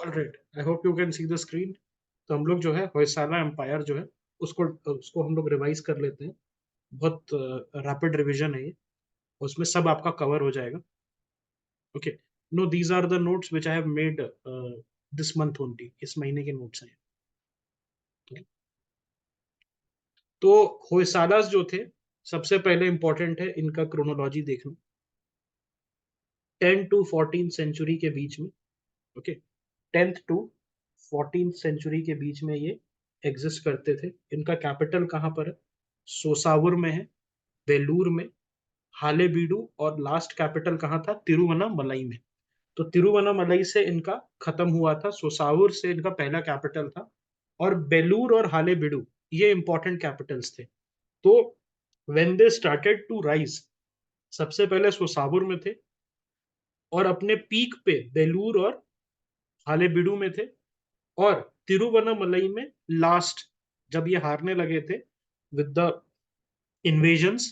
Alright, I hope you can see the screen. तो हम लोग जो है होयसाला एम्पायर जो है उसको उसको हम लोग रिवाइज कर लेते हैं। बहुत रैपिड रिवीजन है ये, उसमें सब आपका कवर हो जाएगा। Okay, no these are the notes which I have made this month only, इस महीने के नोट्स हैं। Okay? तो होयसालास जो थे, सबसे पहले इंपॉर्टेंट है इनका क्रोनोलॉजी देखना। 10 टू 14 सेंचुरी के बीच में, okay, 10th to 14th century के बीच में ये एग्जिस्ट करते थे। इनका कैपिटल कहाँ पर है? सोसावुर में है, बेलूर में, हालेबीडु, और लास्ट कैपिटल कहाँ था? तिरुवन्नामलई में। तो तिरुवन्नामलई से इनका खत्म हुआ था, सोसावुर से इनका पहला कैपिटल था, और बेलूर और हालेबीडु ये इंपॉर्टेंट कैपिटल्स थे। तो when they started to rise, सबसे पहले सोसावुर में थे, और अपने पीक पे बेलूर और हालेबीडु में थे, और तिरुवन्नामलई में लास्ट, जब ये हारने लगे थे विद द इन्वेजन्स,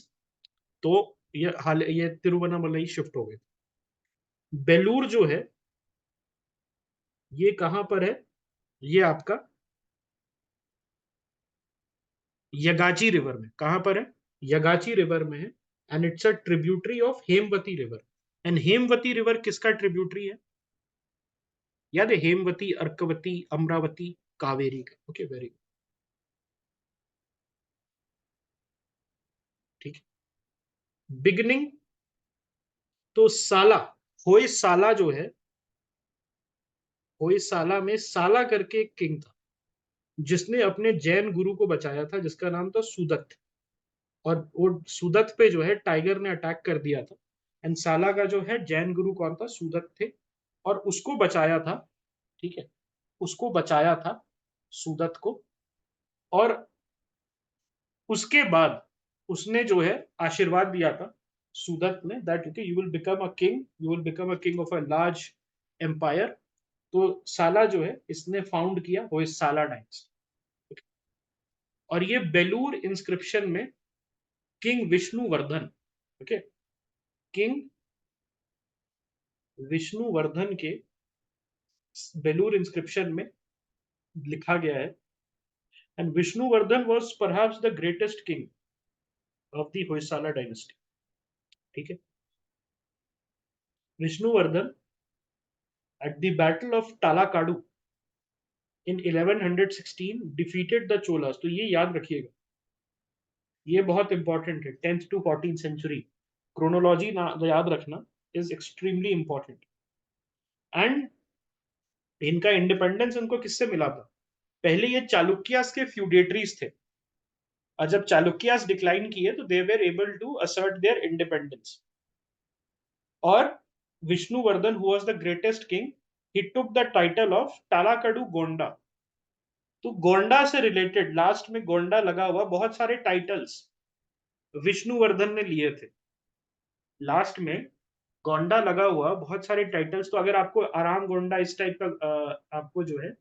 तो ये तिरुवन्नामलई शिफ्ट हो गए। बेलूर जो है ये कहां पर है? ये आपका यगाची रिवर में। कहां पर है? यगाची रिवर में है, and it's a tributary of Hemavati river. And Hemavati river किसका ट्रिब्यूटरी है? याद है? हेमवती, अर्कवती, अमरावती, कावेरी का। ओके, वेरी गुड, ठीक है। बिगनिंग, तो साला, होय साला जो है, होयसाला में साला करके एक किंग था, जिसने अपने जैन गुरु को बचाया था, जिसका नाम था सुदत्त। और वो सुदत्त पे जो है टाइगर ने अटैक कर दिया था, एंड साला का जो है जैन गुरु कौन था? सुदत्त थे, और उसको बचाया था। ठीक है, उसको बचाया था सुदत्त को। और उसके बाद उसने जो है आशीर्वाद दिया था सुदत्त ने, that okay you will become a king, you will become a king of a large empire. तो साला जो है इसने फाउंड किया होयसाला डायनेस्टी। और ये बेलूर इंस्क्रिप्शन में king Vishnuvardhan, okay, king Vishnuvardhan के बेलूर इंस्क्रिप्शन में लिखा गया है। And Vishnuvardhan was perhaps the greatest king of the Hoysala dynasty. ठीक है, Vishnuvardhan at the battle of Talakadu in 1116 defeated the Cholas. तो ये याद रखिएगा, ये बहुत इंपॉर्टेंट है। 10th to 14th century chronology ना याद रखना इज एक्सट्रीमली इंपॉर्टेंट। एंड इनका इंडिपेंडेंस इनको किससे मिला था? पहले ये चालुक्यास के फ्यूडेटरीज थे, और जब चालुक्यास डिक्लाइन किए तो they were able to assert their independence. और Vishnuvardhan who was the greatest king, he took the title of Talakadu Gonda. तो गोंडा से रिलेटेड लास्ट में गोंडा लगा हुआ बहुत सारे टाइटल्स विष्णुवर्धन ने लिए थे। लास्ट में गोंडा लगा हुआ बहुत सारे टाइटल्स। तो अगर आपको आराम गोंडा इस टाइप का आपको जो है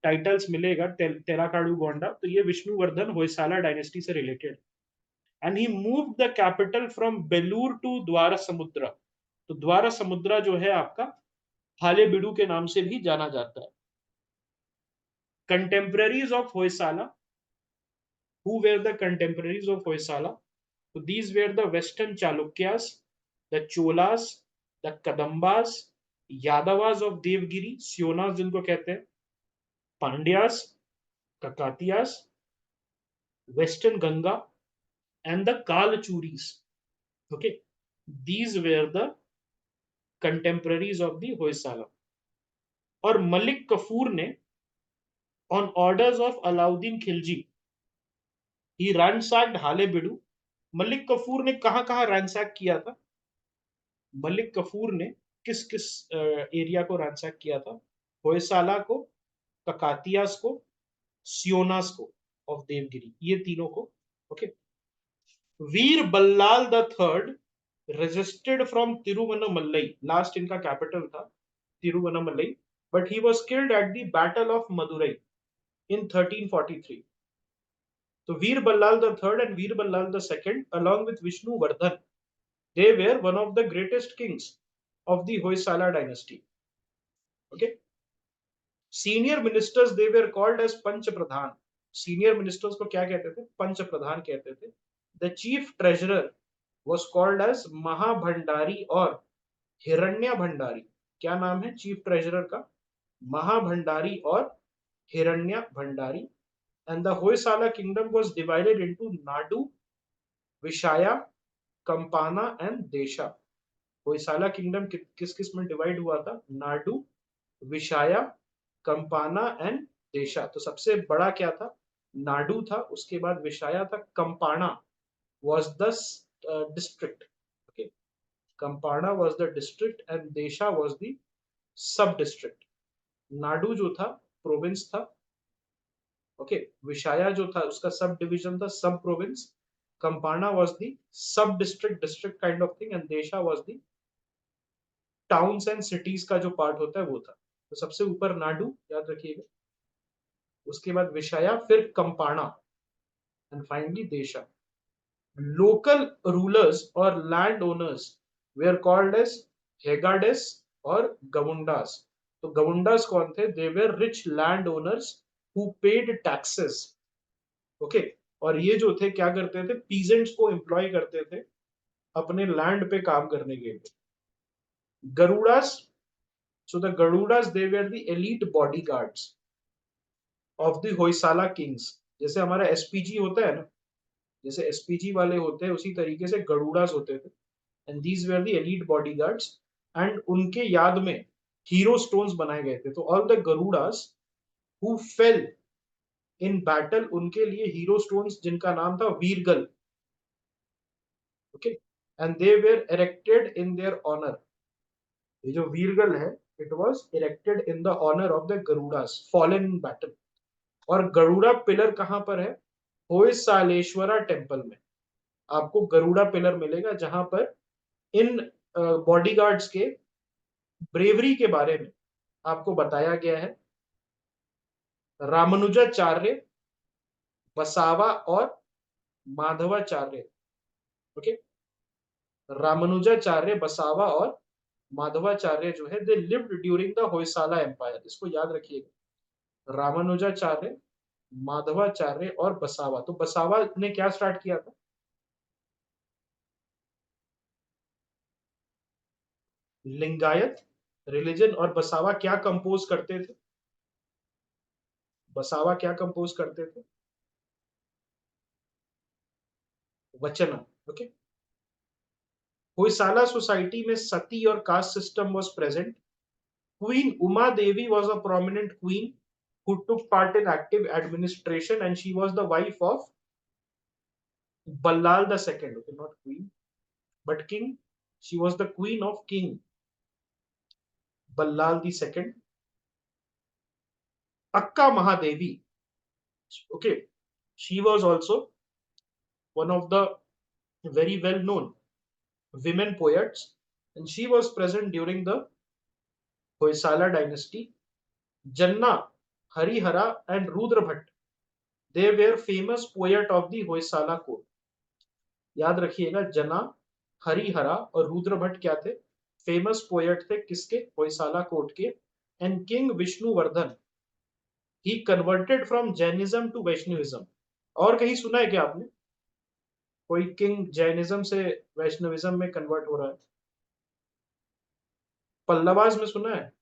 टाइटल्स मिलेगा, तेलाकाडू गोंडा, तो ये विष्णुवर्धन होयसाला डायनेस्टी से related. And he move the capital from Belur to Dwara Samudra. तो द्वारा समुद्रा जो है आपका हालेबीडु के नाम से भी जाना जाता है। Contemporaries of Hoysala, who were the contemporaries of Hoysala? So these were the Western Chalukyas, the Cholas, the Kadambas, Yadavas of Devgiri, Sionas जिनको कहते हैं, Pandyas, Kakatiyas, Western Ganga, and the Kalchuris. Okay, these were the contemporaries of the Hoysala. और मलिक कफूर ने on orders of Alauddin Khilji, he ransacked हालेबीडु। Malik Kafur ने कहां कहां रैंसैक किया था? मलिक कफूर ने किस किस एरिया को रैंसैक किया था? होयसाला को, ककातियास को, सियोनास को ऑफ देवगिरी, ये तीनों को। Okay, Veer Ballal the third resisted from Tiruvannamalai, last इनका कैपिटल था Tiruvannamalai, but he was killed at the battle of Madurai in 1343। तो Veer Ballal the third and Veer Ballal the second along with Vishnuvardhan, they were one of the greatest kings of the Hoysala dynasty. Okay, senior ministers they were called as Panch Pradhan. Senior ministers को क्या कहते थे? पंच प्रधान कहते थे। The chief treasurer was called as Mahabhandari और हिरण्य भंडारी। क्या नाम है चीफ ट्रेजरर का? महाभंडारी और Hiranya Bhandari. And the Hoysala kingdom was divided into Nadu, Vishaya, Kampana and Desha. Hoysala kingdom किस किस में डिवाइड हुआ था? नाडु, विशाया, कंपाना एंड देशा। तो सबसे बड़ा क्या था? नाडु था, उसके बाद विशाया था, कंपाना was the district. Okay, Kampana was the district and Desha was the sub district. Nadu जो था प्रोविंस था। ओके, विशाया जो था उसका सब डिवीजन था, sub province. Kampana was the sub district, district kind of thing, and Desha was the towns and cities का जो पार्ट होता है वो था। तो सबसे ऊपर नाडु, याद रखिएगा, उसके बाद विशाया, फिर Kampana and finally Desha. Local rulers और land owners were called as Hegades और गवुंडास। तो गवुंडास कौन थे? They were rich land owners who paid taxes. Okay, और ये जो थे क्या करते थे? पीजेंट्स को एम्प्लॉय करते थे अपने लैंड पे काम करने के लिए। Garudas, so the Garudas they were the elite body guards of the Hoysala kings. जैसे हमारा एसपीजी होता है ना, जैसे एसपीजी वाले होते हैं उसी तरीके से गरुड़ास होते थे। And these were the elite bodyguards. And उनके याद में हीरो स्टोन्स बनाए गए थे। तो all the Garudas who fell in battle, उनके लिए हीरो स्टोन्स जिनका नाम था Veeragal. Okay, and they were erected in their honour. ये जो वीरगल है, it was erected in the honour of the Garudas fallen in battle. और गरुड़ा पिलर कहां पर है? होयसालेश्वरा टेम्पल में आपको गरुड़ा पिलर मिलेगा, जहां पर इन बॉडीगार्ड्स के ब्रेवरी के बारे में आपको बताया गया है। रामानुजाचार्य, बसावा और माधवाचार्य। ओके, रामानुजाचार्य, बसावा और माधवाचार्य जो है, they lived during the Hoysala empire. इसको याद रखिएगा, रामानुजाचार्य, माधवाचार्य और बसावा। तो बसावा ने क्या स्टार्ट किया था? लिंगायत रिलीजन। और बसावा क्या कंपोज करते थे? बसावा क्या कंपोज करते थे? वचन। ओके, होयसाला सोसाइटी में सती और caste system was present. Queen Uma Devi was a prominent queen who took part in active administration, and she was the wife of Ballal the second. Okay, not queen but king. She was the queen of King Ballal the second. Akka Mahadevi. Okay, she was also one of the very well known women poets, and she was present during the Hoysala dynasty. Janna, Harihara, and Rudra Bhatt, they were famous poet of the Hoysala court. याद रखिएगा, जना, हरिहरा और रुद्र भट्ट क्या थे? Famous poet थे किसके? Hoysala court के। And king Vishnuvardhana, he converted from Jainism to Vaishnavism. और कहीं सुना है क्या आपने कोई किंग जैनिज्म से वैष्णविज्म में कन्वर्ट हो रहा है? पल्लवाज में सुना है?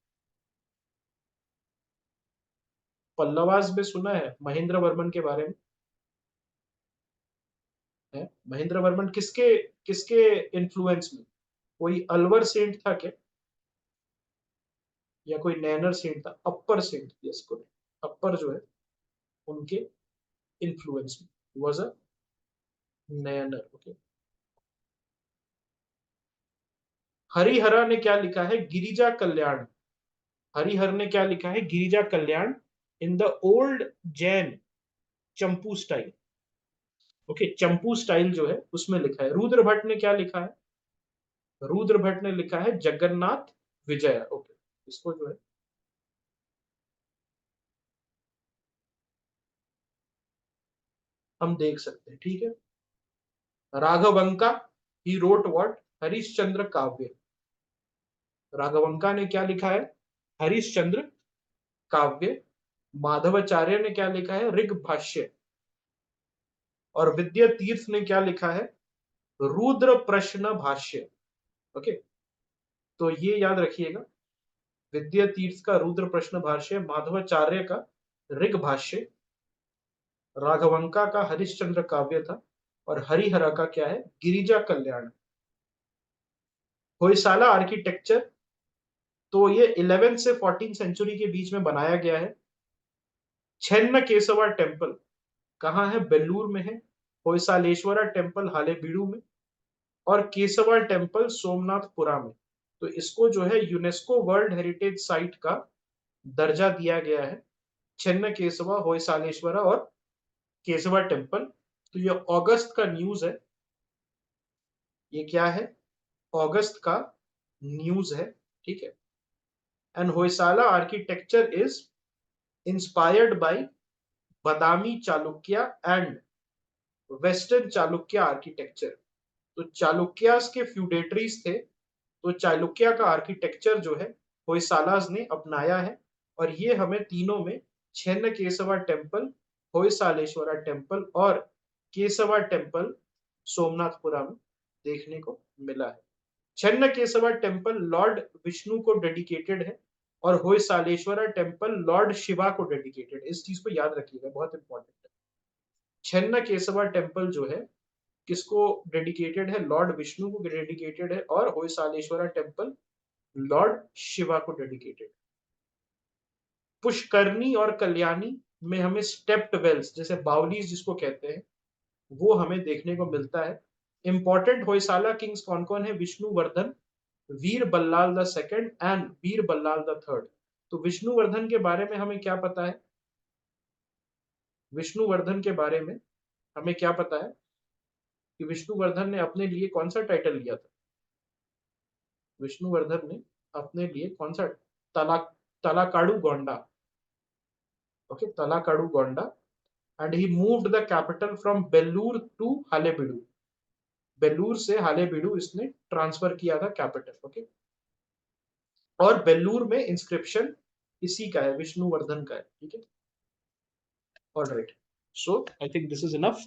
पल्लवाज में सुना है महेंद्र वर्मन के बारे में? है महेंद्र वर्मन किसके किसके इन्फ्लुएंस में? कोई अलवर सेंट था क्या, या कोई नैनर सेंट था? अपर सेंट, यस, को अपर जो है उनके इन्फ्लुएंस में वाज अ नैनर। ओके, हरिहरा ने क्या लिखा है? गिरिजा कल्याण। हरिहर ने क्या लिखा है? Girija Kalyan in the old Jain Champu style. Okay, Champu style जो है उसमें लिखा है। रुद्र भट्ट ने क्या लिखा है? रुद्र भट्ट ने लिखा है जगन्नाथ विजय। ओके, इसको जो है हम देख सकते हैं, ठीक है। राघवंका, ही रोट व्हाट? हरिश्चंद्र काव्य। राघवंका ने क्या लिखा है? हरिश्चंद्र काव्य, माधवाचार्य ने क्या लिखा है, ऋग भाष्य, और विद्या तीर्थ ने क्या लिखा है, रुद्र प्रश्न भाष्य। ओके, तो ये याद रखिएगा, विद्या तीर्थ का रुद्र प्रश्न भाष्य, माधवाचार्य का ऋग भाष्य, राघवंका का हरिश्चंद्र काव्य था, और हरिहरा का क्या है, गिरिजा कल्याण। होयसाला आर्किटेक्चर, तो ये 11th से 14th सेंचुरी के बीच में बनाया गया है। छन्न केशवा टेम्पल कहाँ है, बेल्लूर में है। होयसालेश्वरा टेम्पल हालेबीडु में, और केशवा टेम्पल सोमनाथपुरा में। तो इसको जो है यूनेस्को वर्ल्ड हेरिटेज साइट का दर्जा दिया गया है, छन्न केशवा, होयसालेश्वरा और केशवा टेम्पल। तो ये अगस्त का न्यूज है, ये क्या है, अगस्त का न्यूज है, ठीक है। And Hoysala architecture is inspired by Badami Chalukya and western Chalukya architecture. तो चालुक्यास के फ्यूडेटरीज थे, तो चालुक्य का आर्किटेक्चर जो है होयसालास ने अपनाया है। और ये हमें तीनों में, छन्न केशवा टेम्पल, होयसालेश्वरा टेम्पल और केशवा टेम्पल सोमनाथपुरा में देखने को मिला है। छन्न केशवा टेम्पल लॉर्ड विष्णु को डेडिकेटेड है, और होयसालेश्वरा टेम्पल लॉर्ड शिवा को डेडिकेटेड। इस चीज को याद रखिएगा, बहुत इंपॉर्टेंट है। छन्न केशवा टेम्पल जो है किसको डेडिकेटेड है, लॉर्ड विष्णु को डेडिकेटेड है, और होयसालेश्वरा टेम्पल लॉर्ड शिवा को डेडिकेटेड। पुष्करनी और कल्याणी में हमें स्टेप्ड वेल्स, जैसे बावलीज जिसको कहते हैं, वो हमें देखने को मिलता है। इंपॉर्टेंट होयसाला किंग्स कौन कौन है, Vishnuvardhan, Veer Ballal the second and Veer Ballal the third. तो विष्णुवर्धन के बारे में हमें क्या पता है, विष्णुवर्धन के बारे में हमें क्या पता है कि विष्णुवर्धन ने अपने लिए कौन सा टाइटल लिया था, विष्णुवर्धन ने अपने लिए कौन सा, तला Talakadu Gonda. Okay, Talakadu Gonda. And he moved the capital from Belur to Halebidu, Belur से हालेबीडु इसने ट्रांसफर किया था कैपिटल। ओके, और बेल्लूर में इंस्क्रिप्शन इसी का है, विष्णुवर्धन का है, ठीक है। Alright, so I think this is enough.